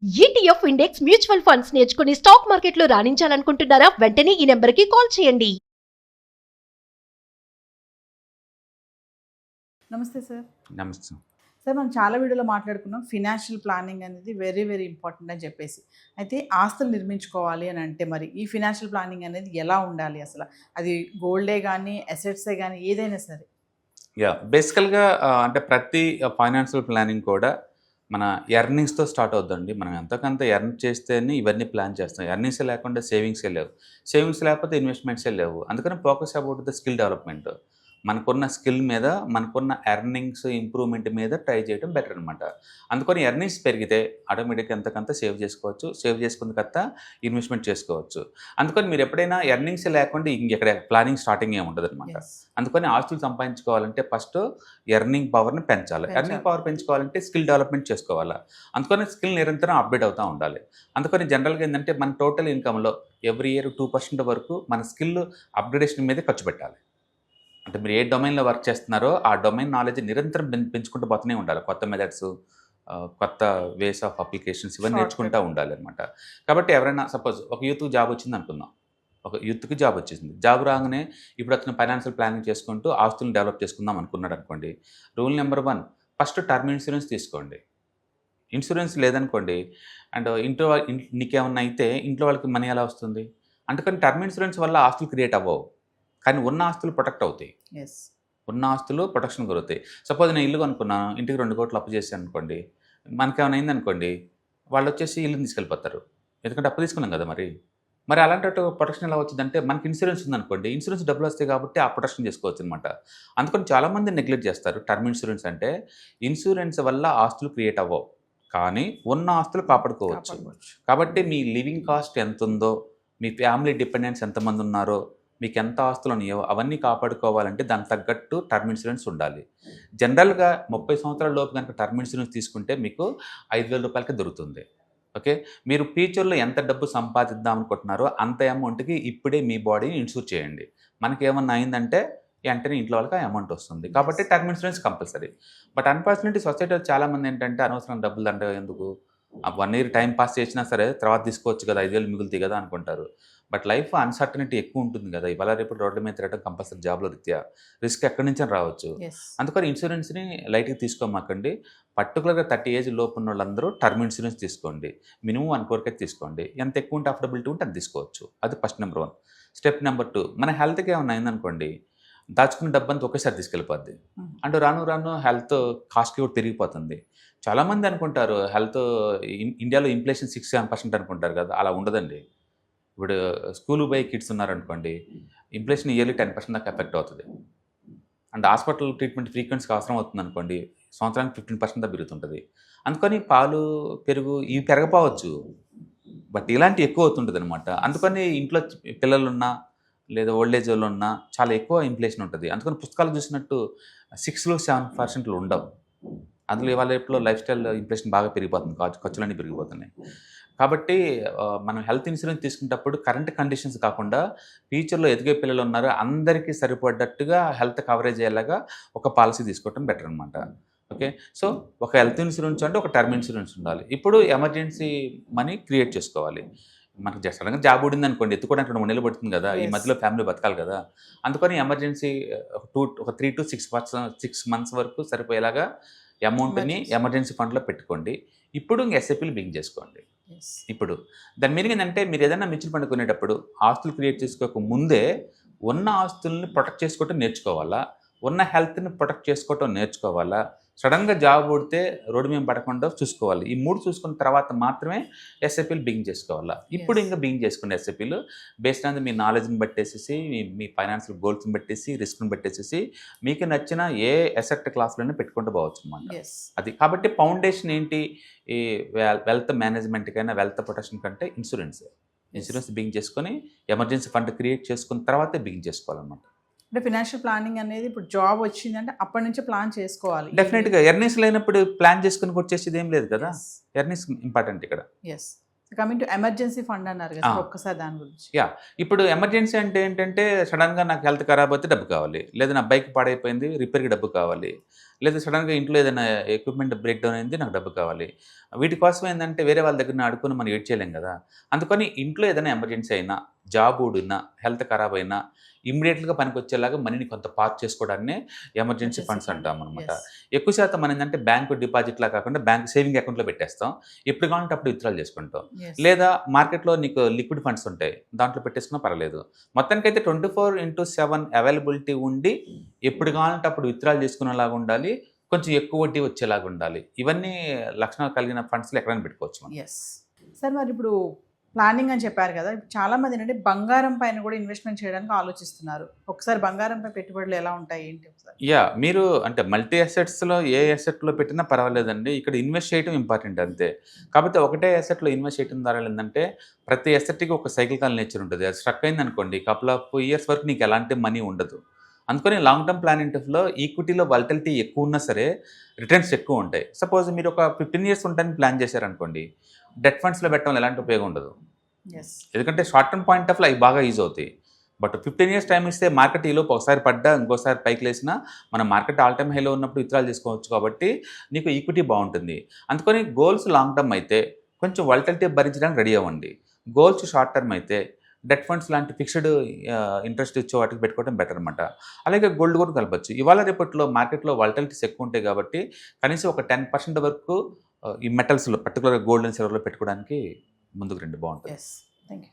ETF index mutual funds నేర్చుకుని stock మార్కెట్లో రాణించాలనుకుంటున్నారా? వెంటనే ఈ నెంబర్కి కాల్ చేయండి. నమస్తే సార్. నమస్తే. సార్ మనం చాలా వీడియోలో మాట్లాడుకున్నాం ఫినాన్షియల్ ప్లానింగ్ అనేది వెరీ వెరీ ఇంపార్టెంట్ అని చెప్పేసి. అయితే ఆస్తులు నిర్మించుకోవాలి అని అంటే మరి ఈ ఫినాన్షియల్ ప్లానింగ్ అనేది ఎలా ఉండాలి అసలు? అది గోల్డే కానీ అసెట్సే కానీ ఏదైనా సరే. బేసికల్గా అంటే ప్రతి ఫైనాన్షియల్ ప్లానింగ్ కూడా మన ఎర్నింగ్స్తో స్టార్ట్ అవుద్దండి. మనం ఎంతకంత ఎర్న్ చేస్తేనే ఇవన్నీ ప్లాన్ చేస్తాం. ఎర్నింగ్స్ లేకుండా సేవింగ్సే లేవు, సేవింగ్స్ లేకపోతే ఇన్వెస్ట్మెంట్సే లేవు. అందుకని focus about the skill development. మనకున్న స్కిల్ మీద, మనకున్న ఎర్నింగ్స్ ఇంప్రూవ్మెంట్ మీద ట్రై చేయడం బెటర్ అనమాట. అందుకని ఎర్నింగ్స్ పెరిగితే ఆటోమేటిక్గా ఎంతకంత సేవ్ చేసుకోవచ్చు, సేవ్ చేసుకున్న కత్త ఇన్వెస్ట్మెంట్ చేసుకోవచ్చు. అందుకని మీరు ఎప్పుడైనా ఎర్నింగ్స్ లేకుండా ఇంకెక్కడ ప్లానింగ్ స్టార్టింగ్ ఏమి ఉండదు అనమాట. అందుకని ఆస్తులు సంపాదించుకోవాలంటే ఫస్ట్ ఎర్నింగ్ పవర్ని పెంచాలి. ఎర్నింగ్ పవర్ పెంచుకోవాలంటే స్కిల్ డెవలప్మెంట్ చేసుకోవాలి. అందుకని స్కిల్ నిరంతరం అప్డేట్ అవుతూ ఉండాలి. అందుకని జనరల్గా ఏంటంటే మన టోటల్ ఇన్కమ్లో ఎవ్రీ ఇయర్ 2% వరకు మన స్కిల్ అప్గ్రేడేషన్ మీదే ఖర్చు పెట్టాలి. అంటే మీరు ఏ డొమైన్లో వర్క్ చేస్తున్నారో ఆ డొమైన్ నాలెడ్జ్ నిరంతరం పెంచుకుంటూ పోతూనే ఉండాలి. కొత్త మెథడ్స్, కొత్త వేస్ ఆఫ్ అప్లికేషన్స్ ఇవన్నీ నేర్చుకుంటూ ఉండాలి అనమాట. కాబట్టి ఎవరైనా సపోజ్ ఒక యూత్కి జాబ్ వచ్చింది అనుకుందాం. ఒక యూత్కి జాబ్ వచ్చేసింది. జాబ్ రాగానే ఇప్పుడు అతను ఫైనాన్షియల్ ప్లానింగ్ చేసుకుంటూ ఆస్తులను డెవలప్ చేసుకుందాం అనుకున్నాడు అనుకోండి. Rule number 1, first term insurance తీసుకోండి. ఇన్సూరెన్స్ లేదనుకోండి అండ్ నీకేమన్నా అయితే ఇంట్లో వాళ్ళకి మనీ ఎలా వస్తుంది? అందుకని టర్మ్ ఇన్సూరెన్స్ వల్ల ఆస్తులు క్రియేట్ అవ్వవు, కానీ ఉన్న ఆస్తులు ప్రొటెక్ట్ అవుతాయి. ఉన్న ఆస్తులు ప్రొటెక్షన్ గురవుతాయి. సపోజ్ నేను ఇల్లు కొనుక్కున్నాను, ఇంటికి 2 కోట్లు అప్పు చేశాను అనుకోండి, మనకేమైనా అయిందనుకోండి, వాళ్ళు వచ్చేసి ఇల్లుని తీసుకెళ్ళిపోతారు. ఎందుకంటే అప్పు తీసుకున్నాం కదా. మరి అలాంటి ప్రొటెక్షన్ ఎలా వచ్చిందంటే మనకి ఇన్సూరెన్స్ ఉందనుకోండి, ఇన్సూరెన్స్ డబ్బులు వస్తాయి కాబట్టి ఆ ప్రొటెక్షన్ చేసుకోవచ్చు అనమాట. అందుకని చాలామంది నెగ్లెక్ట్ చేస్తారు టర్మ్ ఇన్సూరెన్స్. అంటే ఇన్సూరెన్స్ వల్ల ఆస్తులు క్రియేట్ అవ్వవు, కానీ ఉన్న ఆస్తులు కాపాడుకోవచ్చు. కాబట్టి మీ లివింగ్ కాస్ట్ ఎంత ఉందో, మీ ఫ్యామిలీ డిపెండెన్స్ ఎంతమంది ఉన్నారో, మీకు ఎంత ఆస్తులు ఉన్నాయో అవన్నీ కాపాడుకోవాలంటే దానికి తగ్గట్టు టర్మ్ ఇన్సూరెన్స్ ఉండాలి. జనరల్గా 30 సంవత్సరాల లోపు కనుక టర్మ్ ఇన్సూరెన్స్ తీసుకుంటే మీకు 5,000 రూపాయలకి దొరుకుతుంది. ఓకే, మీరు ఫ్యూచర్లో ఎంత డబ్బు సంపాదిద్దాం అనుకుంటున్నారో అంత అమౌంట్కి ఇప్పుడే మీ బాడీని ఇన్సూర్ చేయండి. మనకేమన్నా అయిందంటే వెంటనే ఇంట్లో వాళ్ళకి ఆ అమౌంట్ వస్తుంది. కాబట్టి term insurance compulsory. But unfortunately సొసైటీలో చాలామంది ఏంటంటే అనవసరం డబ్బులు అంటే ఎందుకు, 1 ఇయర్ టైం పాస్ చేసినా సరే తర్వాత తీసుకోవచ్చు కదా, 5,000 మిగులుతాయి కదా అనుకుంటారు. బట్ లైఫ్ అన్సర్టనిటీ ఎక్కువ ఉంటుంది కదా. ఇవాళ రేపు రోడ్ల మీద తిరగడం కంపల్సరీ, జాబ్లో రీత్యా రిస్క్ ఎక్కడి నుంచి రావచ్చు. అందుకని ఇన్సూరెన్స్ని లైట్గా తీసుకోమాకండి. పర్టికులర్గా 30 ఏజ్ లోపు ఉన్న వాళ్ళందరూ టర్మ్ ఇన్సూరెన్స్ తీసుకోండి. మినిమం 1 crore అయితే తీసుకోండి. ఎంత ఎక్కువ ఉంటే అఫోర్డబిలిటీ ఉంటే అది తీసుకోవచ్చు. అది ఫస్ట్ నెంబర్ 1. స్టెప్ నెంబర్ 2, మన హెల్త్కి ఏమైనా అయిందనుకోండి, దాచుకున్న డబ్బంతా ఒకేసారి తీసుకెళ్ళిపోద్ది. అండ్ రాను రాను హెల్త్ కాస్ట్కి కూడా పెరిగిపోతుంది. చాలామంది అనుకుంటారు హెల్త్ ఇండియాలో ఇన్ఫ్లేషన్ 6-7% అనుకుంటారు కదా, అలా ఉండదండి. ఇప్పుడు స్కూల్కి పోయి కిడ్స్ ఉన్నారనుకోండి, ఇన్ఫ్లేషన్ ఇయర్లీ 10% దాకా ఎఫెక్ట్ అవుతుంది. అండ్ హాస్పిటల్ ట్రీట్మెంట్ ఫ్రీక్వెన్సీకి అవసరం అవుతుంది అనుకోండి, సంవత్సరానికి 15% దాకా పెరుగుతుంటుంది. అందుకని పాలు, పెరుగు ఇవి పెరగపోవచ్చు, బట్ ఇలాంటివి ఎక్కువ అవుతుంటుంది అనమాట. అందుకని ఇంట్లో పిల్లలున్నా లేదా ఓల్డ్ ఏజ్ వాళ్ళు ఉన్నా చాలా ఎక్కువ ఇన్ఫ్లేషన్ ఉంటుంది. అందుకని పుస్తకాలు చూసినట్టు 6-7% ఉండవు. అందులో ఇవాళ రేపులో లైఫ్ స్టైల్ ఇన్ఫ్లేషన్ బాగా పెరిగిపోతుంది, ఖర్చులన్నీ పెరిగిపోతున్నాయి. కాబట్టి మనం హెల్త్ ఇన్సూరెన్స్ తీసుకునేటప్పుడు కరెంట్ కండిషన్స్ కాకుండా ఫ్యూచర్లో ఎదిగే పిల్లలు ఉన్నారో అందరికీ సరిపడ్డట్టుగా హెల్త్ కవరేజ్ అయ్యేలాగా ఒక పాలసీ తీసుకోవడం బెటర్ అనమాట. ఓకే, సో ఒక హెల్త్ ఇన్సూరెన్స్ అంటే ఒక టర్మ్ ఇన్సూరెన్స్ ఉండాలి. ఇప్పుడు ఎమర్జెన్సీ మనీ క్రియేట్ చేసుకోవాలి. మనకి సడన్గా జాబ్ ఊడింది అనుకోండి, ఎత్తుకోవడానికి 2-3 నెలలు పడుతుంది కదా. ఈ మధ్యలో ఫ్యామిలీ బతకాలి కదా. అందుకని ఎమర్జెన్సీ ఒక 3 to 6 months వరకు సరిపోయేలాగా అమౌంట్ని ఎమర్జెన్సీ ఫండ్లో పెట్టుకోండి. ఇప్పుడు ఇంక ఎస్ఐపీలు బిగింగ్ చేసుకోండి. ఇప్పుడు దాని మీనింగ్ ఏంటంటే మీరు ఏదైనా మ్యూచువల్ ఫండ్ కొనేటప్పుడు ఆస్తులు క్రియేట్ చేసుకోక ముందే ఉన్న ఆస్తుల్ని ప్రొటెక్ట్ చేసుకోవటం నేర్చుకోవాలా, ఉన్న హెల్త్ని ప్రొటెక్ట్ చేసుకోవటం నేర్చుకోవాలా, సడన్గా జాబ్ ఊడితే రోడ్డు మీద పడకుండా చూసుకోవాలి. ఈ 3 చూసుకున్న తర్వాత మాత్రమే ఎస్ఐపీలు బిగింగ్ చేసుకోవాలా. ఇప్పుడు ఇంకా బిగింగ్ చేసుకోండి ఎస్ఐపీలు బేస్డ్ ఆన్ మీ నాలెడ్జ్ని బట్టేసేసి, మీ ఫైనాన్షియల్ గోల్స్ని బట్టేసి, రిస్క్ని బట్టేసేసి మీకు నచ్చిన ఏ అసెట్ క్లాస్లోనే పెట్టుకుంటూ పోవచ్చు అన్నమాట. అది కాబట్టి ఫౌండేషన్ ఏంటి, ఈ వెల్త్ మేనేజ్మెంట్కైనా వెల్త్ ప్రొటెక్షన్ కంటే ఇన్సూరెన్స్ బిగింగ్ చేసుకొని ఎమర్జెన్సీ ఫండ్ క్రియేట్ చేసుకున్న తర్వాతే బిగింగ్ చేసుకోవాలన్నమాట. అంటే ఫినాన్షియల్ ప్లానింగ్ అనేది ఇప్పుడు జాబ్ వచ్చిందంటే అప్పటి నుంచే ప్లాన్ చేసుకోవాలి. డెఫినెట్గా ఎర్నింగ్స్ లేనప్పుడు ప్లాన్ చేసుకుని వచ్చేసేది ఏం లేదు కదా. ఎర్నింగ్స్ ఇంపార్టెంట్ ఇక్కడ. కమింగ్ టు ఎమర్జెన్సీ ఫండ్ అన్నారు కదా సార్, ఆ. ఒక్కసారి దాని గురించి. యా ఇప్పుడు ఎమర్జెన్సీ అంటే ఏంటంటే సడన్గా నాకు హెల్త్ ఖరాబ్ అయితే డబ్బు కావాలి, లేదా నా బైక్ పాడైపోయింది రిపేర్కి డబ్బు కావాలి, లేదా సడన్గా ఇంట్లో ఏదైనా ఎక్విప్మెంట్ బ్రేక్ డౌన్ అయింది నాకు డబ్బు కావాలి. వీటి కోసం ఏంటంటే వేరే వాళ్ళ దగ్గర అడుకొని మనం ఏడ్ చేయలేం కదా. అందుకని ఇంట్లో ఏదైనా ఎమర్జెన్సీ అయినా, జాబ్ ఊడినా, హెల్త్ ఖరాబ్ అయినా ఇమ్మీడియట్గా పనికొచ్చేలాగా మనీని కొంత పార్క్ చేసుకోవడాన్ని ఎమర్జెన్సీ ఫండ్స్ అంటాం అనమాట. Yes. ఎక్కువ శాతం మనం ఏంటంటే బ్యాంకు డిపాజిట్లా కాకుండా బ్యాంక్ సేవింగ్ అకౌంట్లో పెట్టేస్తాం, ఎప్పుడు కావాలంటే అప్పుడు విత్డ్రాల్ చేసుకుంటాం. Yes. లేదా మార్కెట్లో నీకు లిక్విడ్ ఫండ్స్ ఉంటాయి, దాంట్లో పెట్టేసుకున్నా పర్లేదు. మొత్తానికైతే 24/7 అవైలబిలిటీ ఉండి ఎప్పుడు కావాలంటే అప్పుడు విత్డ్రాల్ చేసుకునేలాగా ఉండాలి, కొంచెం ఎక్కువ వడ్డీ వచ్చేలాగా ఉండాలి. ఇవన్నీ లక్షణాలు కలిగిన ఫండ్స్లో ఎక్కడైనా పెట్టుకోవచ్చు మనం. Yes sir. మరి ఇప్పుడు ప్లానింగ్ అని చెప్పారు కదా, ఇప్పుడు చాలా మంది ఏంటంటే బంగారం పైన కూడా ఇన్వెస్ట్మెంట్ చేయడానికి ఆలోచిస్తున్నారు. ఒకసారి బంగారంపై పెట్టుబడులు ఎలా ఉంటాయి ఏంటి ఒకసారి? యా మీరు అంటే మల్టీ అసెట్స్లో ఏ అసెట్లో పెట్టినా పర్వాలేదండి, ఇక్కడ ఇన్వెస్ట్ చేయడం ఇంపార్టెంట్ అంతే. కాకపోతే ఒకటే అసెట్లో ఇన్వెస్ట్ చేయడం ద్వారా ఏంటంటే ప్రతి అసెట్కి ఒక సైకిల్ నేచర్ ఉంటుంది. అది స్ట్రక్ అయింది అనుకోండి, కపుల్ ఆఫ్ ఇయర్స్ వరకు నీకు ఎలాంటి మనీ ఉండదు. అందుకని లాంగ్ టర్మ్ ప్లానింగ్లో ఈక్విటీలో వాలటిలిటీ ఎక్కువ ఉన్నా సరే రిటర్న్స్ ఎక్కువ ఉంటాయి. సపోజ్ మీరు ఒక 15 years ఉంటానికి ప్లాన్ చేశారనుకోండి, డెట్ ఫండ్స్లో పెట్టడం ఎలాంటి ఉపయోగం ఉండదు, ఎస్. ఎందుకంటే షార్ట్ టర్మ్ పాయింట్ ఆఫ్ అవి బాగా యూజ్ అవుతాయి. బట్ 15 years టైం ఇస్తే మార్కెట్ ఈలోపు ఒకసారి పడ్డా ఇంకోసారి పైకి లేసినా మన మార్కెట్ ఆల్ టైమ్ హైలో ఉన్నప్పుడు విత్డ్రాల్ చేసుకోవచ్చు, కాబట్టి నీకు ఈక్విటీ బాగుంటుంది. అందుకని గోల్స్ లాంగ్ టర్మ్ అయితే కొంచెం వాలటిలిటీ భరించడానికి రెడీ అవ్వండి. గోల్స్ షార్ట్ టర్మ్ అయితే డెట్ ఫండ్స్ లాంటి ఫిక్స్డ్ ఇంట్రెస్ట్ ఇచ్చే వాటికి పెట్టుకోవడం బెటర్ అనమాట. అలాగే గోల్డ్ కూడా కలపచ్చు. ఇవాళ రేపట్లో మార్కెట్లో వాలటిలిటీస్ ఎక్కువ ఉంటాయి కాబట్టి కనీసం ఒక 10% వరకు ఈ మెటల్స్లో పర్టికులర్గా గోల్డ్ అండ్ సిల్వర్లో పెట్టుకోవడానికి ముందుకు రండి, బాగుంటుంది. ఎస్. Thank you.